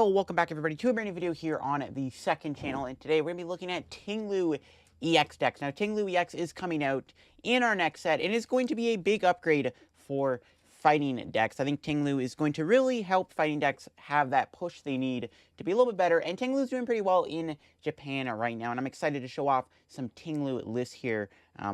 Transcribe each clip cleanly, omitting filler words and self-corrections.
Yo, welcome back everybody to a brand new video here on the second channel, and today we're going to be looking at Ting Lu EX decks. Now, Ting Lu EX is coming out in our next set, and it's going to be a big upgrade for fighting decks. I think Ting Lu is going to really help fighting decks have that push they need to be a little bit better, and Ting Lu is doing pretty well in Japan right now, and I'm excited to show off some Ting Lu lists here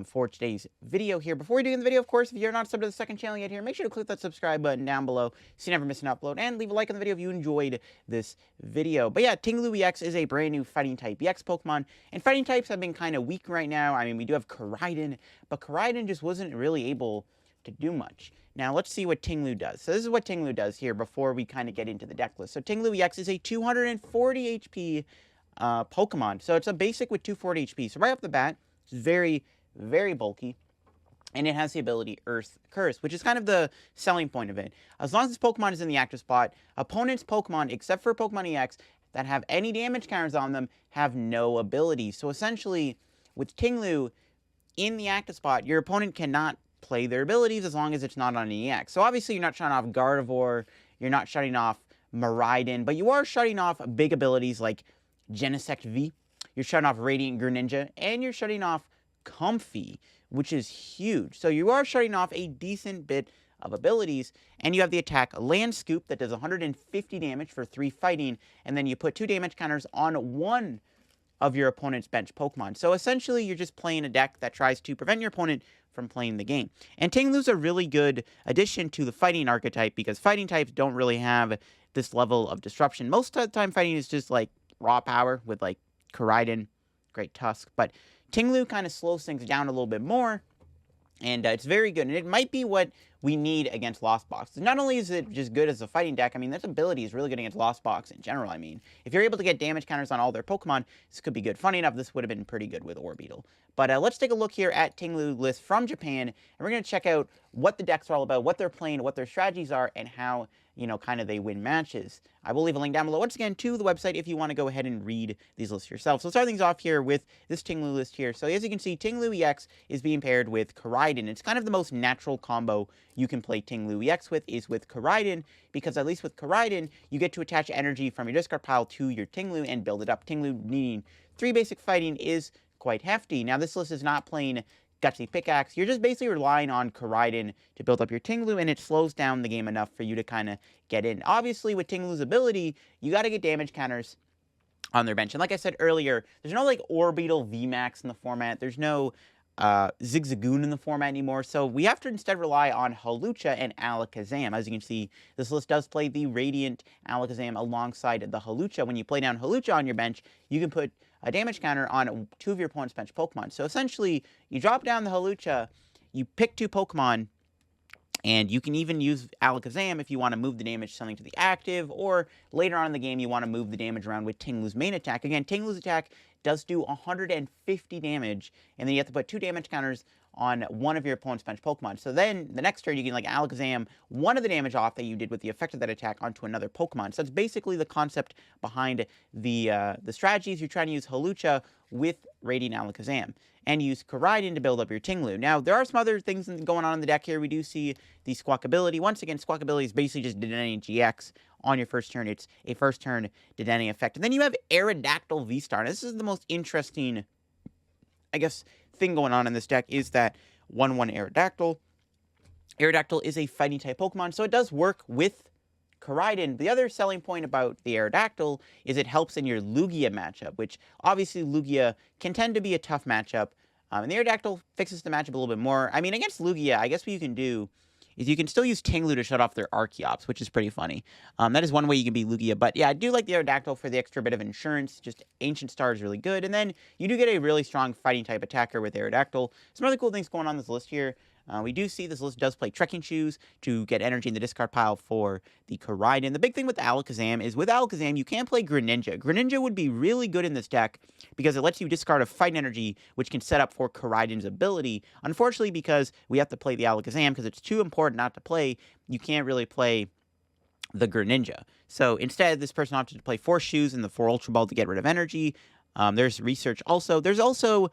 for today's video here. Before we do the video, of course, if you're not subbed to the second channel yet here, make sure to click that subscribe button down below so you never miss an upload, and leave a like on the video if you enjoyed this video. But yeah, Ting Lu EX is a brand new fighting type EX Pokemon, and fighting types have been kind of weak right now. I mean, we do have Koraidon, but Koraidon just wasn't really able to do much. Now, let's see what Ting Lu does. So this is what Ting Lu does here before we kind of get into the deck list. So Ting Lu EX is a 240 HP Pokemon. So it's a basic with 240 HP. So right off the bat, it's very, very bulky. And it has the ability Earth Curse, which is kind of the selling point of it. As long as this Pokemon is in the active spot, opponent's Pokemon, except for Pokemon EX, that have any damage counters on them, have no ability. So essentially, with Ting Lu in the active spot, your opponent cannot play their abilities as long as it's not on an EX. So obviously you're not shutting off Gardevoir, you're not shutting off Miraidon, but you are shutting off big abilities like Genesect V, you're shutting off Radiant Greninja, and you're shutting off Comfey, which is huge. So you are shutting off a decent bit of abilities, and you have the attack Land Scoop that does 150 damage for 3 fighting, and then you put 2 damage counters on one of your opponent's bench Pokemon. So essentially, you're just playing a deck that tries to prevent your opponent from playing the game. And Ting Lu's a really good addition to the fighting archetype because fighting types don't really have this level of disruption. Most of the time, fighting is just like raw power with like Koraidon, Great Tusk. But Ting Lu kind of slows things down a little bit more, and it's very good. And it might be what we need against Lost Box. Not only is it just good as a fighting deck, I mean, this ability is really good against Lost Box in general. I mean, if you're able to get damage counters on all their Pokemon, this could be good. Funny enough, this would have been pretty good with Orbeetle. But let's take a look here at Ting Lu list from Japan, and we're going to check out what the decks are all about, what they're playing, what their strategies are, and how, you know, kind of they win matches. I will leave a link down below, once again, to the website if you want to go ahead and read these lists yourself. So let's start things off here with this Ting Lu list here. So as you can see, Ting Lu EX is being paired with Koraidon. It's kind of the most natural combo you can play Ting Lu EX with is with Koraidon, because at least with Koraidon, you get to attach energy from your discard pile to your Ting Lu and build it up. Ting Lu needing 3 basic fighting is quite hefty. Now, this list is not playing Gutsy Pickaxe. You're just basically relying on Koraidon to build up your Ting Lu, and it slows down the game enough for you to kind of get in. Obviously, with Ting Lu's ability, you got to get damage counters on their bench. And like I said earlier, there's no like Orbeetle VMAX in the format. There's no Zigzagoon in the format anymore, so we have to instead rely on Hawlucha and Alakazam. As you can see, this list does play the Radiant Alakazam alongside the Hawlucha. When you play down Hawlucha on your bench, you can put a damage counter on 2 of your opponent's bench Pokemon. So essentially, you drop down the Hawlucha, you pick 2 Pokemon, and you can even use Alakazam if you want to move the damage something to the active, or later on in the game you want to move the damage around with Ting Lu's main attack. Again, Ting Lu's attack does do 150 damage, and then you have to put 2 damage counters on one of your opponent's bench Pokemon. So then, the next turn, you can, like, Alakazam one of the damage off that you did with the effect of that attack onto another Pokemon. So that's basically the concept behind the strategies. You're trying to use Hawlucha with Radiant Alakazam, and use Koraidon to build up your Ting Lu. Now, there are some other things going on in the deck here. We do see the Squawk ability. Once again, Squawk ability is basically just Dedenne GX on your first turn. It's a first turn Dedenne effect. And then you have Aerodactyl V-Star. Now, this is the most interesting, I guess, thing going on in this deck is that 1/1 Aerodactyl. Aerodactyl is a fighting type Pokemon, so it does work with Koraidon. The other selling point about the Aerodactyl is it helps in your Lugia matchup, which obviously Lugia can tend to be a tough matchup, and the Aerodactyl fixes the matchup a little bit more. I mean, against Lugia, I guess what you can do is you can still use Ting Lu to shut off their Archeops, which is pretty funny. That is one way you can beat Lugia, but yeah, I do like the Aerodactyl for the extra bit of insurance. Just Ancient Star is really good, and then you do get a really strong fighting type attacker with Aerodactyl. Some other cool things going on this list here. We do see this list does play Trekking Shoes to get energy in the discard pile for the Koraidon. The big thing with Alakazam is with Alakazam, you can play Greninja. Greninja would be really good in this deck because it lets you discard a fight energy, which can set up for Koraidon's ability. Unfortunately, because we have to play the Alakazam because it's too important not to play, you can't really play the Greninja. So instead, this person opted to play Force Shoes and the 4 Ultra Ball to get rid of energy. There's research also. There's also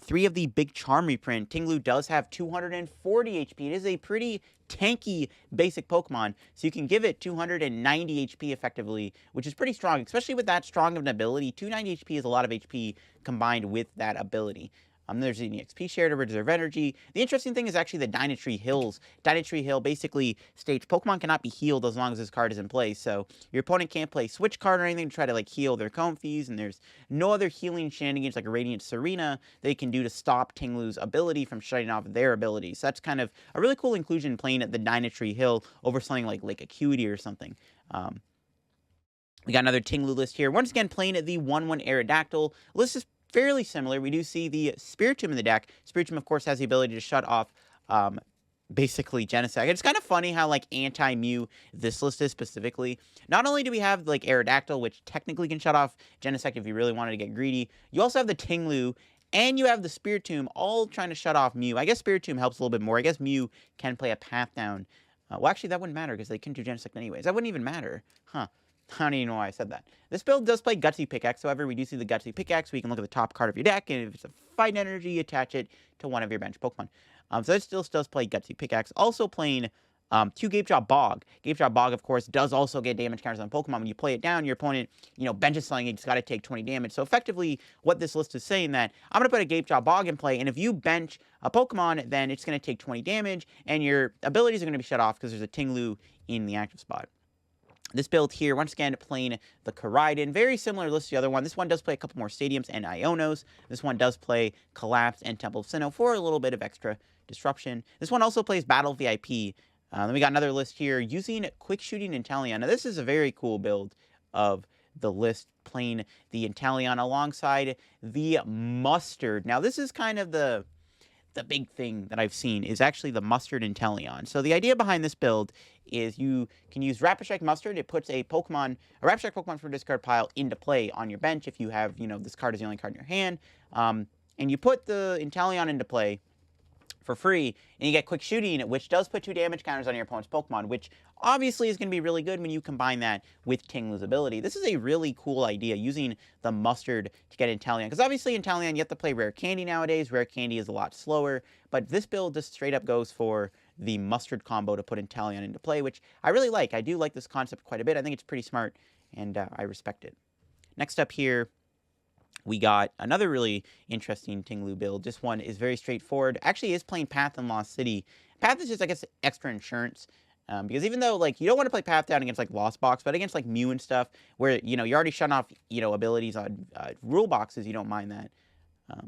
3 of the big charm reprint. Ting Lu does have 240 HP. It is a pretty tanky basic Pokemon, so you can give it 290 HP effectively, which is pretty strong, especially with that strong of an ability. 290 HP is a lot of HP combined with that ability. There's an EXP share to reserve energy. The interesting thing is actually the Dynatree Hills. Dynatree Hill basically states Pokemon cannot be healed as long as this card is in place. So your opponent can't play switch card or anything to try to like heal their Comfeys, and there's no other healing shenanigans like a Radiant Serena they can do to stop Ting Lu's ability from shutting off their abilities. So that's kind of a really cool inclusion playing at the Dynatree Hill over something like Lake Acuity or something. We got another Ting Lu list here. Once again, playing at the 1/1 Aerodactyl. List is fairly similar. We do see the Spiritomb in the deck. Spiritomb, of course, has the ability to shut off basically Genesect. It's kind of funny how like anti-Mew this list is specifically. Not only do we have like Aerodactyl, which technically can shut off Genesect if you really wanted to get greedy, you also have the Ting Lu, and you have the Spiritomb all trying to shut off Mew. I guess Spiritomb helps a little bit more. I guess Mew can play a path down. Well, actually, that wouldn't matter because they can do Genesect anyways. That wouldn't even matter. Huh. I don't even know why I said that. This build does play Gutsy Pickaxe, however, we do see the Gutsy Pickaxe, we can look at the top card of your deck, and if it's a fight energy, attach it to one of your bench Pokemon. So it still does play Gutsy Pickaxe. Also playing 2 Gape Bog. Gape Bog, of course, does also get damage counters on Pokemon. When you play it down, your opponent, benches something, it's got to take 20 damage. So effectively, what this list is saying that I'm going to put a Gape Bog in play, and if you bench a Pokemon, then it's going to take 20 damage, and your abilities are going to be shut off because there's a Ting Lu in the active spot. This build here, once again, playing the Koraidon. Very similar list to the other one. This one does play a couple more Stadiums and Ionos. This one does play Collapse and Temple of Sinnoh for a little bit of extra disruption. This one also plays Battle VIP. Then we got another list here using Quick Shooting Inteleon. Now, this is a very cool build of the list, playing the Inteleon alongside the Mustard. Now, this is kind of the big thing that I've seen is actually the Mustard Inteleon. So the idea behind this build is you can use Rapid Strike Mustard. It puts a Rapid Strike Pokemon from discard pile into play on your bench if you have, this card is the only card in your hand. And you put the Inteleon into play for free, and you get Quick Shooting, which does put 2 damage counters on your opponent's Pokemon, which obviously is going to be really good when you combine that with Ting Lu's ability. This is a really cool idea, using the Mustard to get Inteleon, because obviously Inteleon, you have to play Rare Candy nowadays. Rare Candy is a lot slower, but this build just straight up goes for the Mustard combo to put Inteleon into play, which I really like. I do like this concept quite a bit. I think it's pretty smart, and I respect it. Next up here, we got another really interesting Ting Lu build. This one is very straightforward. Actually, is playing Path in Lost City. Path is just, I guess, extra insurance. Because even though, like, you don't want to play Path down against, like, Lost Box, but against, like, Mew and stuff, where, you're already shutting off, abilities on rule boxes, you don't mind that.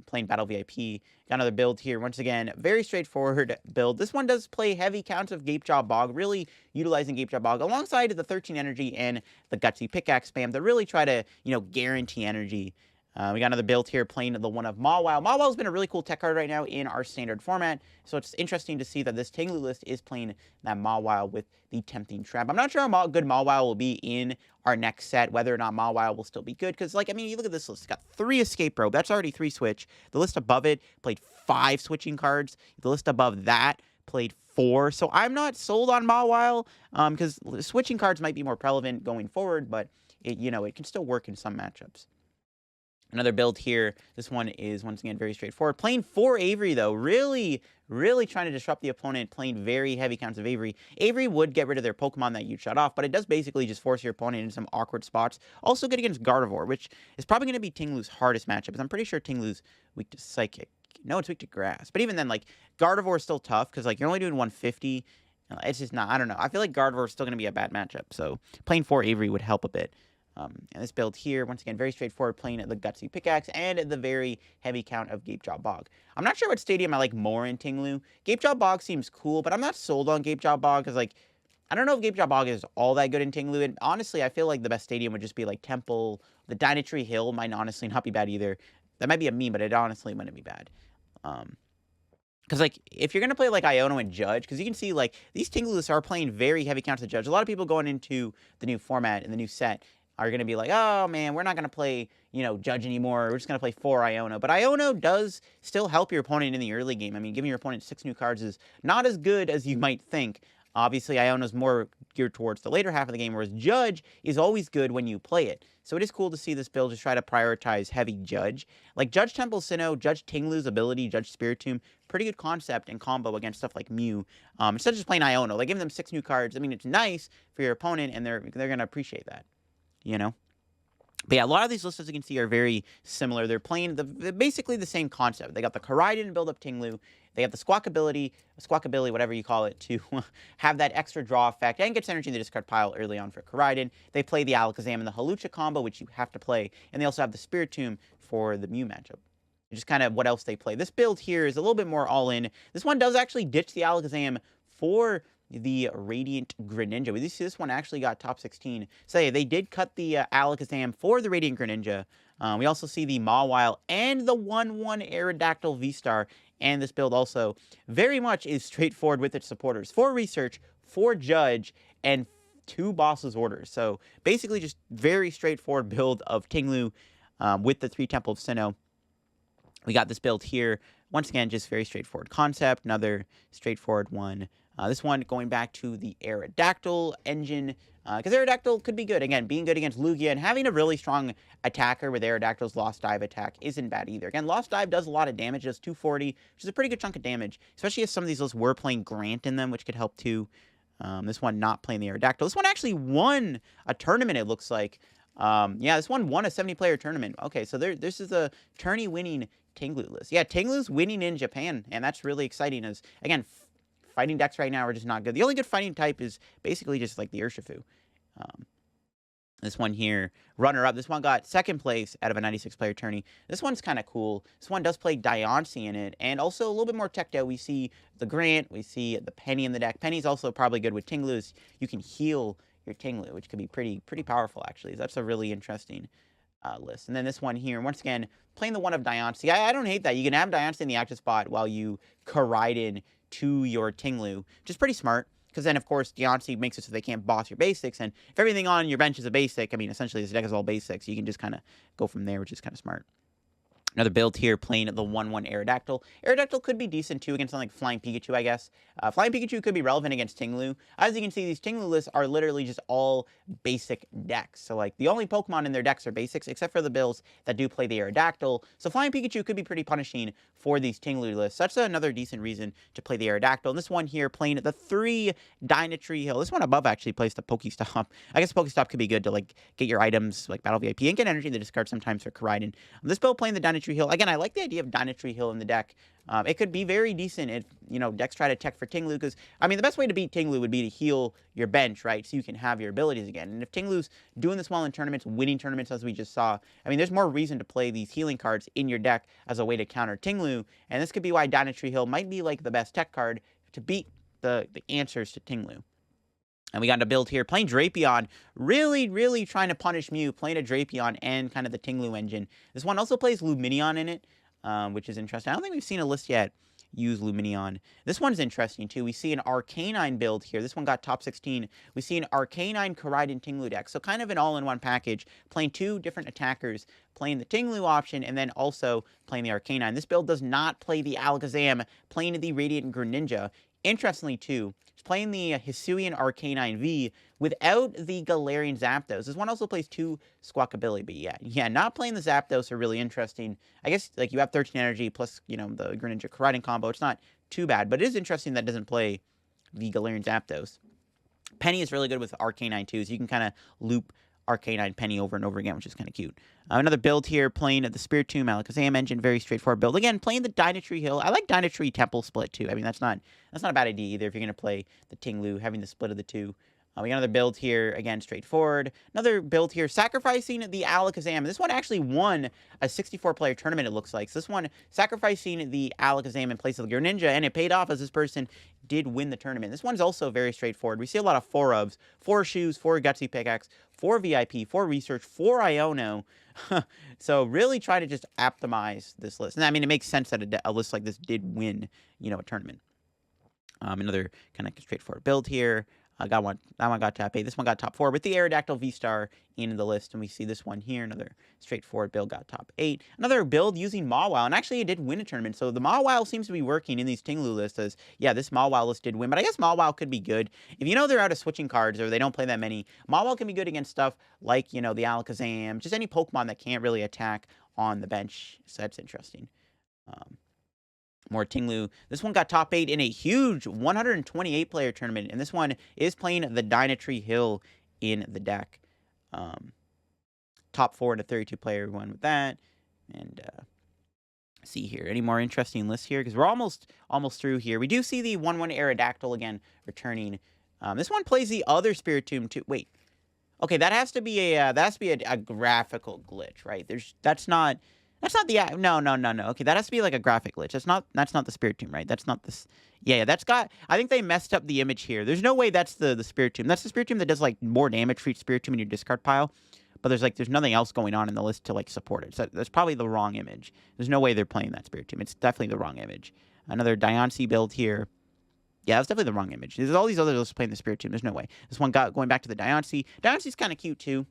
Playing Battle VIP. Got another build here. Once again, very straightforward build. This one does play heavy counts of Gapejaw Bog, really utilizing Gapejaw Bog alongside the 13 energy and the Gutsy Pickaxe spam that really try to, guarantee energy. We got another build here playing the one of Mawile. Mawile's been a really cool tech card right now in our standard format, so it's interesting to see that this Ting Lu list is playing that Mawile with the Tempting Trap. I'm not sure how good Mawile will be in our next set, whether or not Mawile will still be good, because, you look at this list. It's got 3 Escape Rope. That's already 3 switch. The list above it played 5 switching cards. The list above that played 4. So I'm not sold on Mawile, because switching cards might be more relevant going forward, but it can still work in some matchups. Another build here. This one is, once again, very straightforward. Playing 4 Avery, though. Really, really trying to disrupt the opponent, playing very heavy counts of Avery. Avery would get rid of their Pokemon that you shut off, but it does basically just force your opponent into some awkward spots. Also good against Gardevoir, which is probably going to be Ting Lu's hardest matchup, because I'm pretty sure Ting Lu's weak to Psychic. No, it's weak to Grass. But even then, Gardevoir is still tough, because, you're only doing 150. It's just not, I don't know. I feel like Gardevoir is still going to be a bad matchup, so playing 4 Avery would help a bit. And this build here, once again, very straightforward, playing at the Gutsy Pickaxe and the very heavy count of Gapejaw Bog. I'm not sure what stadium I like more in Ting Lu. Gapejaw Bog seems cool, but I'm not sold on Gapejaw Bog, because, I don't know if Gapejaw Bog is all that good in Ting Lu, and honestly, I feel like the best stadium would just be, Temple. The Dynatree Hill might honestly not be bad either. That might be a meme, but it honestly wouldn't be bad. Because, if you're going to play, Iono and Judge, because you can see, these Ting Lu lists are playing very heavy counts of Judge. A lot of people going into the new format and the new set are going to be like, oh, man, we're not going to play, Judge anymore. We're just going to play 4 Iono. But Iono does still help your opponent in the early game. I mean, giving your opponent 6 new cards is not as good as you might think. Obviously, Iono's more geared towards the later half of the game, whereas Judge is always good when you play it. So it is cool to see this build just try to prioritize heavy Judge. Like Judge Temple Sinnoh, Judge Ting Lu's ability, Judge Spiritomb, pretty good concept and combo against stuff like Mew. Instead of just playing Iono, like giving them 6 new cards. I mean, it's nice for your opponent, and they're going to appreciate that, you know? But yeah, a lot of these lists, as you can see, are very similar. They're playing basically the same concept. They got the Koraidon to build up Ting Lu. They have the Squawkabilly, whatever you call it, to have that extra draw effect and gets energy in the discard pile early on for Koraidon. They play the Alakazam and the Hawlucha combo, which you have to play. And they also have the Spiritomb for the Mew matchup. Just kind of what else they play. This build here is a little bit more all-in. This one does actually ditch the Alakazam for the Radiant Greninja. We see this one actually got top 16. So yeah, they did cut the Alakazam for the Radiant Greninja. We also see the Mawile and the 1/1 Aerodactyl V-Star. And this build also very much is straightforward with its supporters. 4 Research, 4 Judge, and 2 Boss's Orders. So basically just very straightforward build of Ting Lu with the 3 Temple of Sinnoh. We got this build here. Once again, just very straightforward concept. Another straightforward one. This one going back to the Aerodactyl engine, because Aerodactyl could be good. Again, being good against Lugia and having a really strong attacker with Aerodactyl's Lost Dive attack isn't bad either. Again, Lost Dive does a lot of damage, does 240, which is a pretty good chunk of damage, especially if some of these lists were playing Grant in them, which could help too. This one not playing the Aerodactyl. This one actually won a tournament, it looks like. Yeah, this one won a 70-player tournament. Okay, so this is a tourney-winning Ting Lu list. Yeah, Ting Lu's winning in Japan, and that's really exciting. As again, fighting decks right now are just not good. The only good fighting type is basically just like the Urshifu. This one here, runner-up. This one got 2nd place out of a 96-player tourney. This one's kind of cool. This one does play Diancie in it, and also a little bit more teched out. We see the Grant, we see the Penny in the deck. Penny's also probably good with Ting Lu. You can heal your Ting Lu, which could be pretty powerful, actually. That's a really interesting list. And then this one here, once again, playing the one of Diancie. I don't hate that. You can have Diancie in the active spot while you Koraidon to your Ting Lu, which is pretty smart, because then, of course, Diancie makes it so they can't boss your basics, and if everything on your bench is a basic, I mean, essentially this deck is all basics, so you can just kind of go from there, which is kind of smart. Another build here, playing the 1/1 Aerodactyl. Aerodactyl could be decent, too, against something like Flying Pikachu, I guess. Flying Pikachu could be relevant against Ting Lu. As you can see, these Ting Lu lists are literally just all basic decks. So, like, the only Pokemon in their decks are basics, except for the builds that do play the Aerodactyl. So, Flying Pikachu could be pretty punishing for these Ting Lu lists. That's another decent reason to play the Aerodactyl. And this one here, playing the 3 Dynatree Hill. This one above actually plays the Pokestop. I guess Pokestop could be good to, like, get your items, like Battle VIP, and get energy in the discard sometimes for Koraidon. This build playing the Dynatree Hill. Again, I like the idea of Dynatree Hill in the deck. It could be very decent if, you know, decks try to tech for Ting Lu, because, I mean, the best way to beat Ting Lu would be to heal your bench, right, so you can have your abilities again. And if Ting Lu's doing this well in tournaments, winning tournaments as we just saw, I mean, there's more reason to play these healing cards in your deck as a way to counter Ting Lu, and this could be why Dynatree Hill might be, like, the best tech card to beat the answers to Ting Lu. And we got a build here, playing Drapion, really trying to punish Mew, playing a Drapion and kind of the Ting Lu engine. This one also plays Lumineon in it, which is interesting. I don't think we've seen a list yet use Lumineon. This one's interesting, too. We see an Arcanine build here. This one got top 16. We see an Arcanine Koraidon Ting Lu deck. So kind of an all-in-one package, playing 2 different attackers, playing the Ting Lu option, and then also playing the Arcanine. This build does not play the Alakazam, playing the Radiant Greninja. Interestingly, too, it's playing the Hisuian Arcanine V without the Galarian Zapdos. This one also plays 2 Squawkabilly, but yeah, not playing the Zapdos are really interesting. I guess, like, you have 13 energy plus, you know, the Greninja Koraidon combo. It's not too bad, but it is interesting that it doesn't play the Galarian Zapdos. Penny is really good with Arcanine, too, so you can kind of loop Arcanine Penny over and over again, which is kind of cute. Another build here, playing the Spiritomb Alakazam engine, very straightforward build. Again, playing the Dynatree Hill. I like Dynatree Temple split, too. I mean, that's not a bad idea either if you're going to play the Ting Lu, having the split of the 2. We got another build here, again, straightforward. Another build here, sacrificing the Alakazam. This one actually won a 64-player tournament, it looks like. So this one, sacrificing the Alakazam in place of the Greninja, and it paid off as this person did win the tournament. This one's also very straightforward. We see a lot of 4-ofs, 4 shoes, 4 Gutsy Pickaxe, 4 VIP, 4 Research, 4 Iono. So really try to just optimize this list. And I mean, it makes sense that a list like this did win, you know, a tournament. Another kind of straightforward build here. Got one. That one got top 8. This one got top 4 with the Aerodactyl V-Star in the list. And we see this one here, another straightforward build, got top 8. Another build using Mawile, and actually it did win a tournament. So the Mawile seems to be working in these Tinglu lists as, yeah, this Mawile list did win. But I guess Mawile could be good. If you know they're out of switching cards or they don't play that many, Mawile can be good against stuff like, you know, the Alakazam, just any Pokemon that can't really attack on the bench. So that's interesting. More Ting Lu. This one got top 8 in a huge 128 player tournament, and this one is playing the Dynatree Hill in the deck. Top 4 in a 32 player one with that. And see here, any more interesting lists here? Because we're almost through here. We do see the 1/1 Aerodactyl again returning. This one plays the other Spiritomb too. Wait, okay, that has to be a graphical glitch, right? That's not the no. Okay, that has to be like a graphic glitch. That's not the Spiritomb, right? That's not this. Yeah, that's got. I think they messed up the image here. There's no way that's the Spiritomb. That's the Spiritomb that does like more damage for each Spiritomb in your discard pile. But there's nothing else going on in the list to like support it. So that's probably the wrong image. There's no way they're playing that Spiritomb. It's definitely the wrong image. Another Diancie build here. Yeah, that's definitely the wrong image. There's all these other lists playing the Spiritomb. There's no way. This one going back to the Diancie. Diancie's kind of cute too.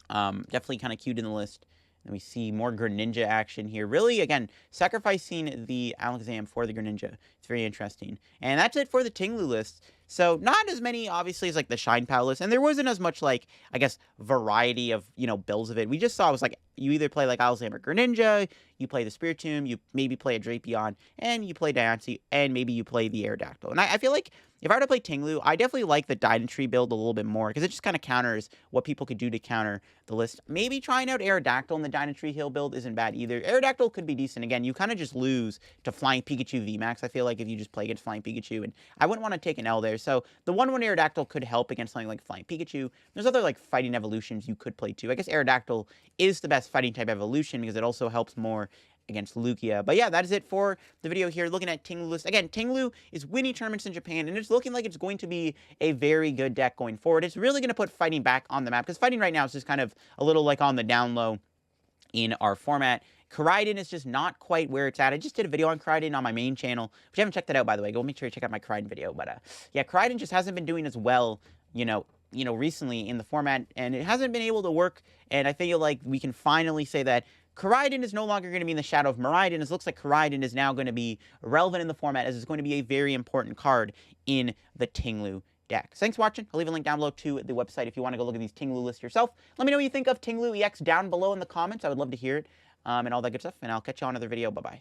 Definitely kind of cute in the list. And we see more Greninja action here. Really, again, sacrificing the Alakazam for the Greninja. It's very interesting. And that's it for the Tinglu list. So not as many, obviously, as like the Shine Pal list. And there wasn't as much, like, I guess, variety of, you know, builds of it. We just saw it was like, you either play like Alakazam or Greninja, you play the Spiritomb, you maybe play a Drapion, and you play Diancie, and maybe you play the Aerodactyl. And I feel like if I were to play Tinglu, I definitely like the Dynatree build a little bit more, because it just kind of counters what people could do to counter the list. Maybe trying out Aerodactyl in the Dynatree Hill build isn't bad either. Aerodactyl could be decent. Again, you kind of just lose to Flying Pikachu VMAX, I feel like, if you just play against Flying Pikachu, and I wouldn't want to take an L there. So the 1/1 Aerodactyl could help against something like Flying Pikachu. There's other like fighting evolutions you could play too. I guess Aerodactyl is the best fighting type evolution because it also helps more against Lugia. But yeah, that is it for the video here, looking at Tinglu list. Again, Tinglu is winning tournaments in Japan, and it's looking like it's going to be a very good deck going forward. It's really going to put fighting back on the map, because fighting right now is just kind of a little like on the down low in our format. Koraidon is just not quite where it's at. I just did a video on Koraidon on my main channel. If you haven't checked that out, by the way, go make sure you check out my Koraidon video. But yeah, Koraidon just hasn't been doing as well, you know, recently in the format, and it hasn't been able to work. And I feel like we can finally say that Koraidon is no longer going to be in the shadow of Miraidon. It looks like Koraidon is now going to be relevant in the format, as it's going to be a very important card in the Tinglu deck. So thanks for watching. I'll leave a link down below to the website if you want to go look at these Tinglu lists yourself. Let me know what you think of Tinglu EX down below in the comments. I would love to hear it, and all that good stuff. And I'll catch you on another video. Bye-bye.